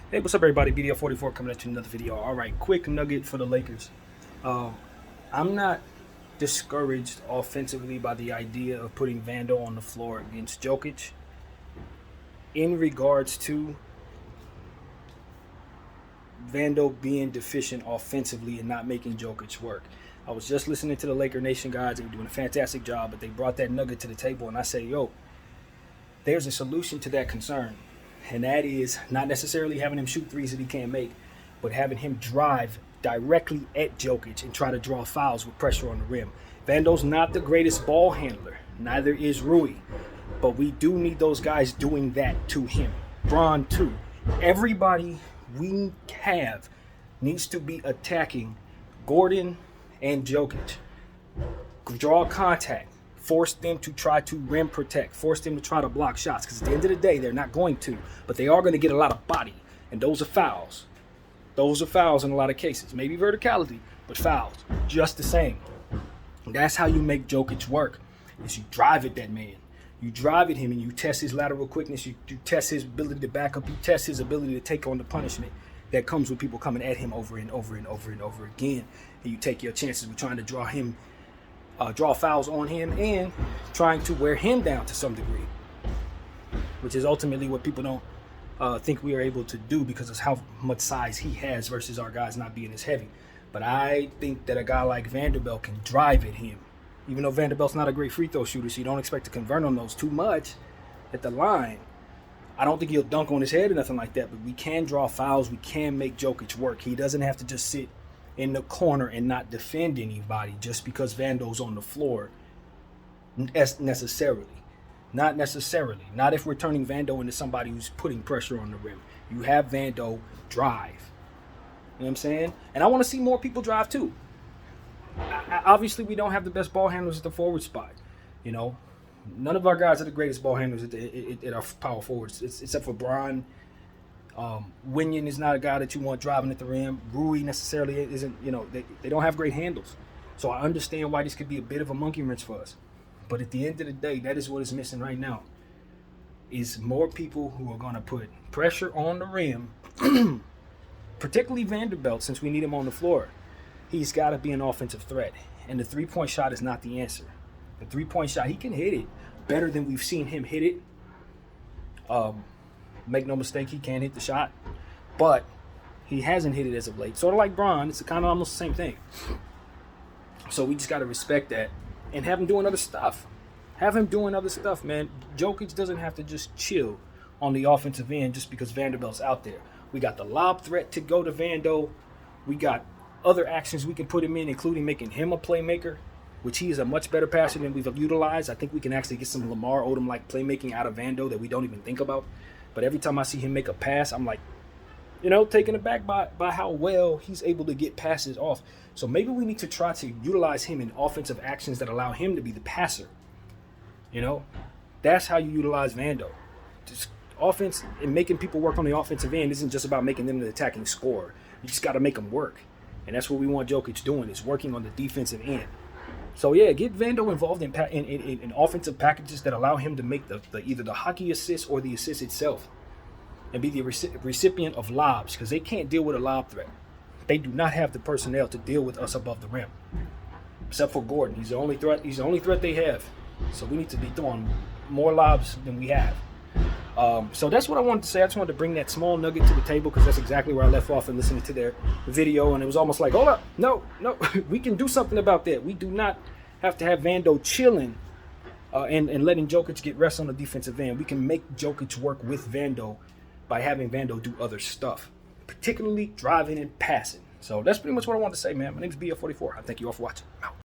Hey, what's up, everybody? BDL44 coming at you another video. All right, quick nugget for the Lakers. Uh, I'm not discouraged offensively by the idea of putting Vando on the floor against Jokic in regards to Vando being deficient offensively and not making Jokic work. I was just listening to the Laker Nation guys. They were doing a fantastic job, but they brought that nugget to the table, and I say, yo, there's a solution to that concern. And that is not necessarily having him shoot threes that he can't make, but having him drive directly at Jokic and try to draw fouls with pressure on the rim. Vando's not the greatest ball handler, neither is Rui, but we do need those guys doing that to him. Braun too. Everybody we have needs to be attacking Gordon and Jokic. Draw contact. Force them to try to rim protect. Force them to try to block shots. Because at the end of the day, they're not going to. But they are going to get a lot of body. And those are fouls. Those are fouls in a lot of cases. Maybe verticality, but fouls. Just the same. And that's how you make Jokic work. Is you drive at that man. You drive at him and you test his lateral quickness. You test his ability to back up. You test his ability to take on the punishment that comes with people coming at him over and over and over and over again. And you take your chances with trying to draw fouls on him and trying to wear him down to some degree, which is ultimately what people don't think we are able to do because of how much size he has versus our guys not being as heavy. But I think that a guy like Vanderbilt can drive at him. Even though Vanderbilt's not a great free throw shooter, so you don't expect to convert on those too much at the line. I don't think he'll dunk on his head or nothing like that, but we can draw fouls. We can make Jokic work. He doesn't have to just sit in the corner and not defend anybody just because Vando's on the floor necessarily. Not necessarily. Not if we're turning Vando into somebody who's putting pressure on the rim. You have Vando drive. You know what I'm saying? And I want to see more people drive too. Obviously, we don't have the best ball handlers at the forward spot. You know, none of our guys are the greatest ball handlers at our power forwards, except for Braun. Winyon is not a guy that you want driving at the rim. Rui necessarily isn't, they don't have great handles. So I understand why this could be a bit of a monkey wrench for us. But at the end of the day, that is what is missing right now. Is more people who are going to put pressure on the rim, particularly Vanderbilt, since we need him on the floor. He's got to be an offensive threat. And the three-point shot is not the answer. The three-point shot, he can hit it better than we've seen him hit it. Make no mistake, he can hit the shot, but he hasn't hit it as of late. Sort of like Braun, it's kind of almost the same thing. So we just got to respect that and have him doing other stuff. Have him doing other stuff, man. Jokic doesn't have to just chill on the offensive end just because Vanderbilt's out there. We got the lob threat to go to Vando. We got other actions we can put him in, including making him a playmaker, which he is a much better passer than we've utilized. I think we can actually get some Lamar Odom-like playmaking out of Vando that we don't even think about. But every time I see him make a pass, I'm like, taken aback by how well he's able to get passes off. So maybe we need to try to utilize him in offensive actions that allow him to be the passer. That's how you utilize Vando. Just offense and making people work on the offensive end isn't just about making them the attacking scorer. You just got to make them work. And that's what we want Jokic doing, is working on the defensive end. So yeah, get Vando involved in offensive packages that allow him to make either the hockey assist or the assist itself, and be the recipient of lobs, because they can't deal with a lob threat. They do not have the personnel to deal with us above the rim, except for Gordon. He's the only threat. He's the only threat they have. So we need to be throwing more lobs than we have. So that's what I wanted to say. I just wanted to bring that small nugget to the table because that's exactly where I left off and listening to their video. And it was almost like, hold up, no, we can do something about that. We do not have to have Vando chilling and letting Jokic get rest on the defensive end. We can make Jokic work with Vando by having Vando do other stuff, particularly driving and passing. So that's pretty much what I wanted to say, man. My name is BF44. I thank you all for watching. I'm out.